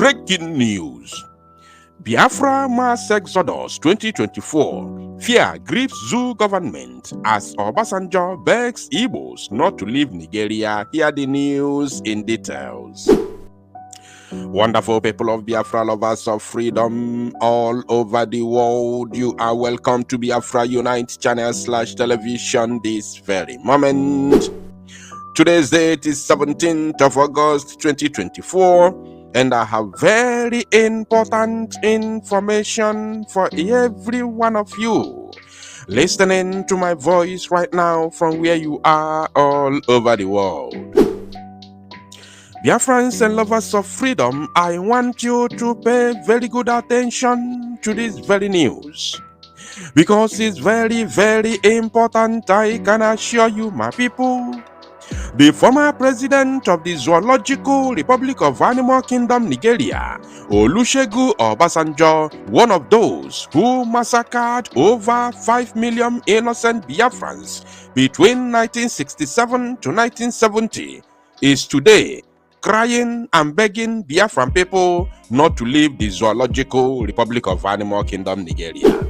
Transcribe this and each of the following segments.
Breaking news. Biafra mass exodus 2024. Fear grips zoo government as Obasanjo begs Igbos not to leave Nigeria. Hear the news in details. Wonderful people of Biafra, lovers of freedom all over the world, you are welcome to Biafra Unite channel / television this very moment. Today's date is 17th of August 2024, and I have very important information for every one of you listening to my voice right now from where you are all over the world. Biafrans and lovers of freedom, I want you to pay very good attention to this very news, because it's very, very important. I can assure you, my people. The former president of the Zoological Republic of Animal Kingdom, Nigeria, Olusegun Obasanjo, one of those who massacred over 5 million innocent Biafrans between 1967 to 1970, is today crying and begging Biafran people not to leave the Zoological Republic of Animal Kingdom, Nigeria.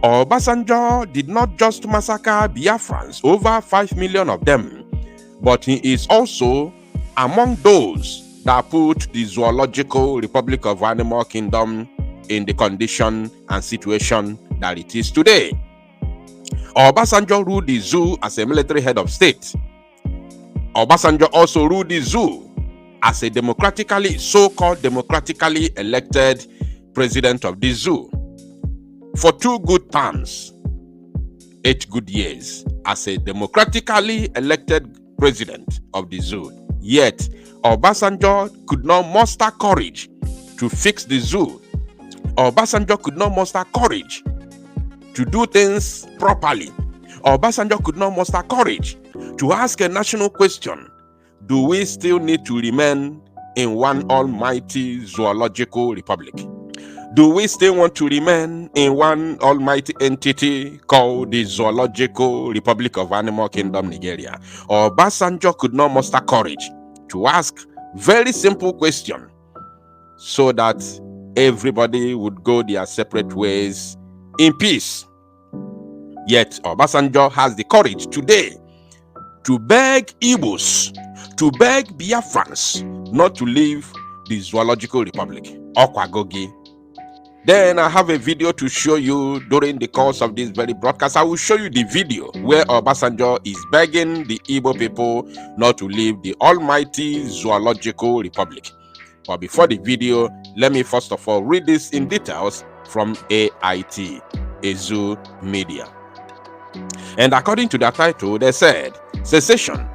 Obasanjo did not just massacre Biafrans, over 5 million of them, but he is also among those that put the Zoological Republic of Animal Kingdom in the condition and situation that it is today. Obasanjo ruled the zoo as a military head of state. Obasanjo also ruled the zoo as a so-called democratically elected president of the zoo for 2 good terms, 8 good years as a democratically elected president of the zoo. Yet, Obasanjo could not muster courage to fix the zoo. Obasanjo could not muster courage to do things properly. Obasanjo could not muster courage to ask a national question: do we still need to remain in one almighty zoological republic? Do we still want to remain in one almighty entity called the Zoological Republic of Animal Kingdom, Nigeria? Obasanjo could not muster courage to ask very simple question so that everybody would go their separate ways in peace. Yet Obasanjo has the courage today to beg Igbos, to beg Biafrans not to leave the Zoological Republic, Okwagogi. Then I have a video to show you during the course of this very broadcast. I will show you the video where Obasanjo is begging the Igbo people not to leave the almighty Zoological Republic. But before the video, let me first of all read this in details from AIT, Zoo Media. And according to their title, they said, Secession.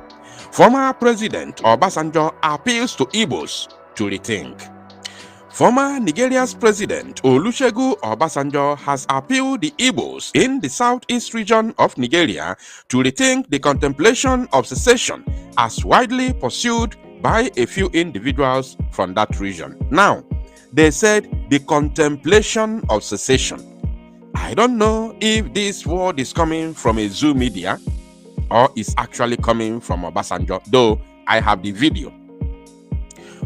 Former President Obasanjo appeals to Igbos to rethink. Former Nigeria's President Olusegun Obasanjo has appealed the Igbos in the southeast region of Nigeria to rethink the contemplation of secession as widely pursued by a few individuals from that region. Now, they said the contemplation of secession. I don't know if this word is coming from a Zoo Media or is actually coming from Obasanjo, though I have the video.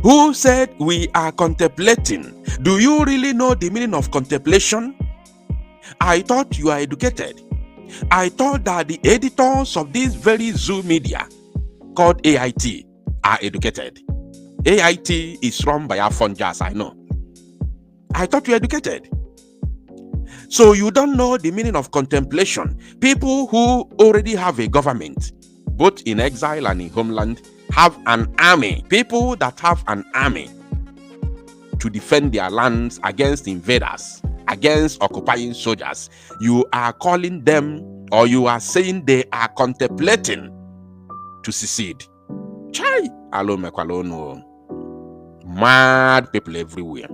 Who said we are contemplating? Do you really know the meaning of contemplation? I thought you are educated. I thought that the editors of this very Zoo Media called AIT are educated. AIT is run by Afonjas, I know. I thought you were educated. So you don't know the meaning of contemplation. People who already have a government, both in exile and in homeland, have an army. People that have an army to defend their lands against invaders, against occupying soldiers. You are calling them, or you are saying they are contemplating to secede. Chai! Alo mekwalono. Mad people everywhere.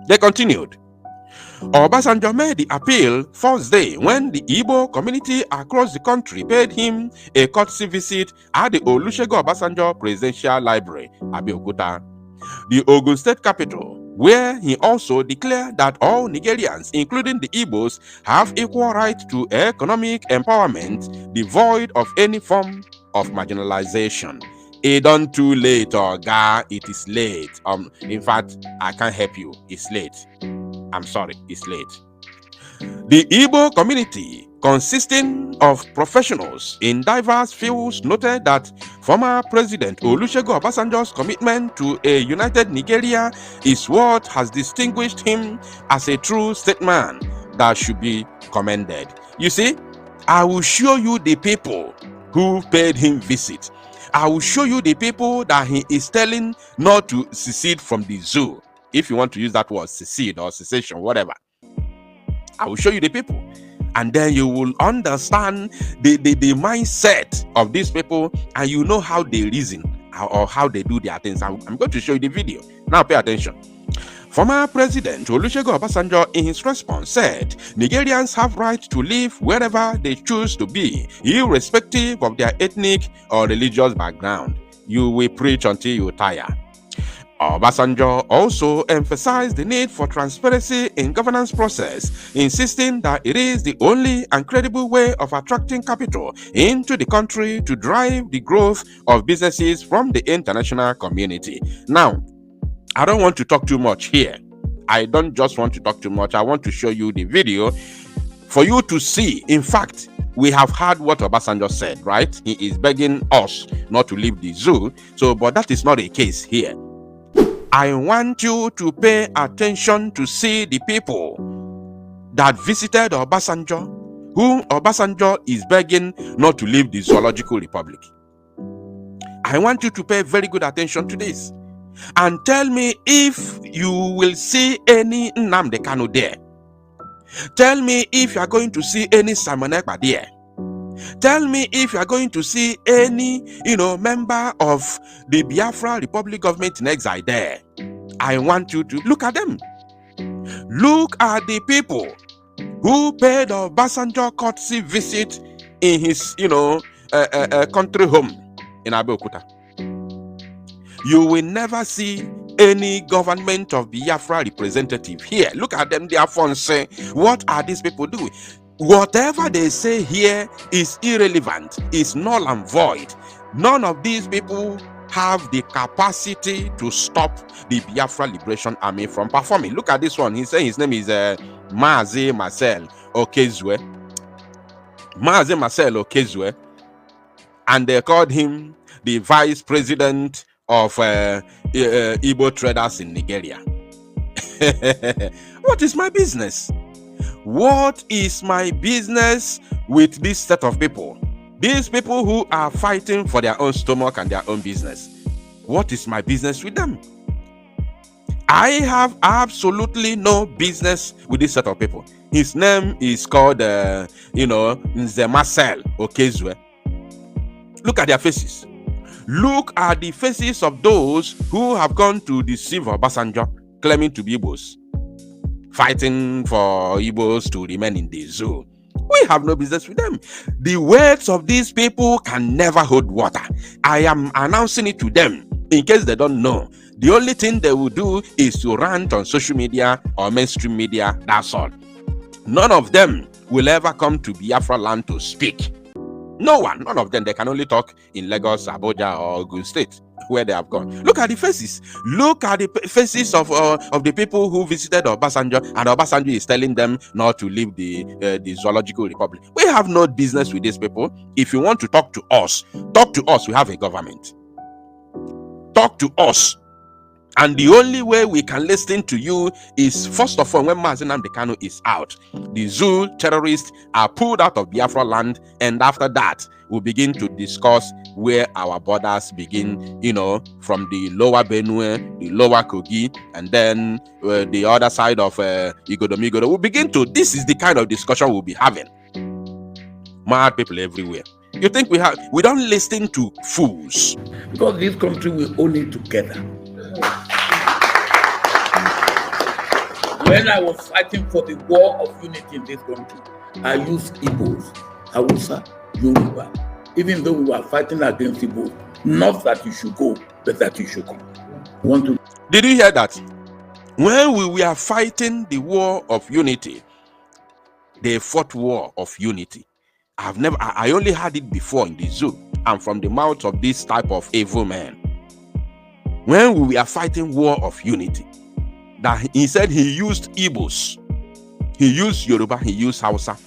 They continued. Obasanjo made the appeal Thursday when the Igbo community across the country paid him a courtesy visit at the Olusegun Obasanjo Presidential Library, Abeokuta, the Ogun State capital, where he also declared that all Nigerians, including the Igbos, have equal right to economic empowerment devoid of any form of marginalization. It done too late, Oga. It is late. In fact, I can't help you. It's late. I'm sorry, it's late. The Igbo community, consisting of professionals in diverse fields, noted that former President Olusegun Obasanjo's commitment to a united Nigeria is what has distinguished him as a true statesman that should be commended. You see, I will show you the people who paid him visit. I will show you the people that he is telling not to secede from the zoo. If you want to use that word, secede or secession, whatever. I will show you the people, and then you will understand the mindset of these people, and you know how they reason or how they do their things. I'm going to show you the video. Now pay attention. Former President Olusegun Obasanjo, in his response, said Nigerians have right to live wherever they choose to be, irrespective of their ethnic or religious background. You will preach until you tire. Obasanjo also emphasized the need for transparency in governance process, insisting that it is the only and credible way of attracting capital into the country to drive the growth of businesses from the international community. Now, I don't want to talk too much here. I don't just want to talk too much. I want to show you the video for you to see. In fact, we have heard what Obasanjo said, right? He is begging us not to leave the zoo. But that is not the case here. I want you to pay attention to see the people that visited Obasanjo, whom Obasanjo is begging not to leave the Zoological Republic. I want you to pay very good attention to this and tell me if you will see any Nnamdi Kanu there. Tell me if you are going to see any Simon Ekpa there. Tell me if you are going to see any, member of the Biafra Republic government in exile there. I want you to look at them. Look at the people who paid Obasanjo courtesy visit in his, country home in Abeokuta. You will never see any government of Biafra representative here. Look at them, their phones say, what are these people doing? Whatever they say here is irrelevant, is null and void. None of these people have the capacity to stop the Biafra Liberation Army from performing. Look at this one. He said his name is Mazi Marcel Okezue. Mazi Marcel Okezue. And they called him the vice president of Igbo traders in Nigeria. What is my business? What is my business with this set of people? These people who are fighting for their own stomach and their own business. What is my business with them? I have absolutely no business with this set of people. His name is called, Nze Marcel Okezue. Look at their faces. Look at the faces of those who have gone to deceive Obasanjo, claiming to be Igbos, fighting for Igbos to remain in the zoo. We have no business with them. The words of these people can never hold water. I am announcing it to them in case they don't know. The only thing they will do is to rant on social media or mainstream media. That's all. None of them will ever come to Biafra land to speak. No one, none of them. They can only talk in Lagos, Abuja, or Ogun State, where they have gone. Look at the faces. Look at the faces of the people who visited Obasanjo, and Obasanjo is telling them not to leave the Zoological Republic. We have no business with these people. If you want to talk to us. We have a government. Talk to us. And the only way we can listen to you is, first of all, when Mazi Nnamdi Kanu is out. The zoo terrorists are pulled out of Biafra land, and after that, we'll begin to discuss where our borders begin, from the lower Benue, the lower Kogi, and then the other side of Igodomigodo. We'll begin to, this is the kind of discussion we'll be having. Mad people everywhere. You think we don't listen to fools? Because this country will own it together. When I was fighting for the war of unity in this country, I used Igbos, Hausa, Yoruba. Even though we were fighting against Igbos, not that you should go, but that you should come. Did you hear that? When we were fighting the war of unity, they fought war of unity. I only had it before in the zoo and from the mouth of this type of evil man. When we were fighting war of unity, that he said he used Igbos, he used Yoruba, he used Hausa.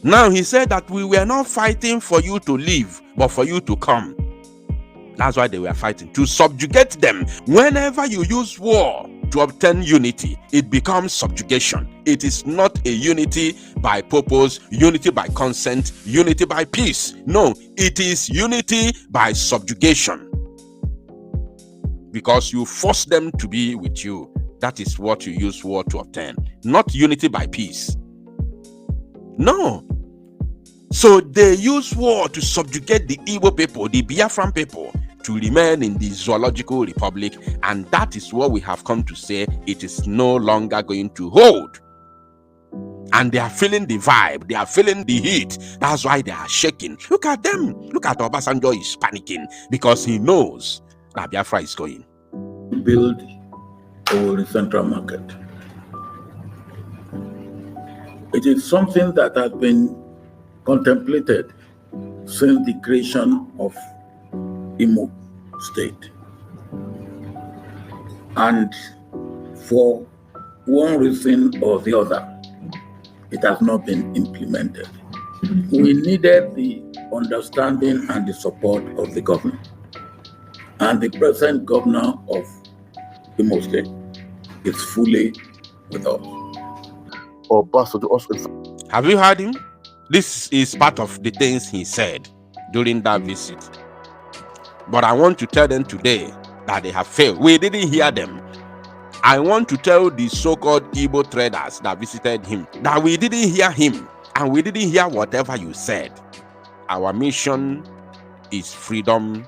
Now he said that we were not fighting for you to leave, but for you to come. That's why they were fighting, to subjugate them. Whenever you use war to obtain unity, it becomes subjugation. It is not a unity by purpose, unity by consent, unity by peace. No, it is unity by subjugation. Because you force them to be with you. That is what you use war to obtain. Not unity by peace. No. So they use war to subjugate the Igbo people, the Biafran people, to remain in the zoological republic. And that is what we have come to say it is no longer going to hold. And they are feeling the vibe. They are feeling the heat. That's why they are shaking. Look at them. Look at Obasanjo is panicking because he knows that Biafra is going. Build a central market. It is something that has been contemplated since the creation of Imo State. And for one reason or the other, it has not been implemented. We needed the understanding and the support of the government. And the present governor of Imo State is fully with us. Have you heard him? This is part of the things he said during that visit. But I want to tell them today that they have failed. We didn't hear them. I want to tell the so-called Igbo traders that visited him that we didn't hear him and we didn't hear whatever you said. Our mission is freedom,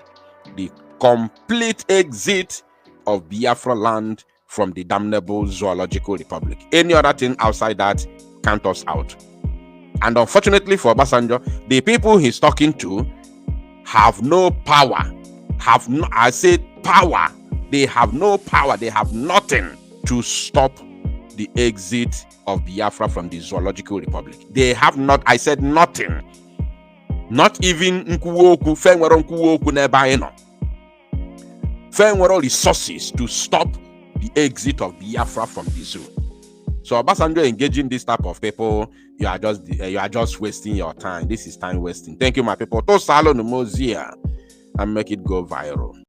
the complete exit of Biafra land from the damnable zoological republic. Any other thing outside that, count us out. And unfortunately for Obasanjo, the people he's talking to have no power. I say power. They have no power. They have nothing to stop the exit of Biafra from the zoological republic. They have not. I said nothing. Not even Nkuwoku, Fenwero Nkuwoku Nebaino. Fenwero resources to stop the exit of Biafra from the zoo. So Obasanjo engaging this type of people, you are just wasting your time. This is time wasting. Thank you, my people. To salo no mozia and make it go viral.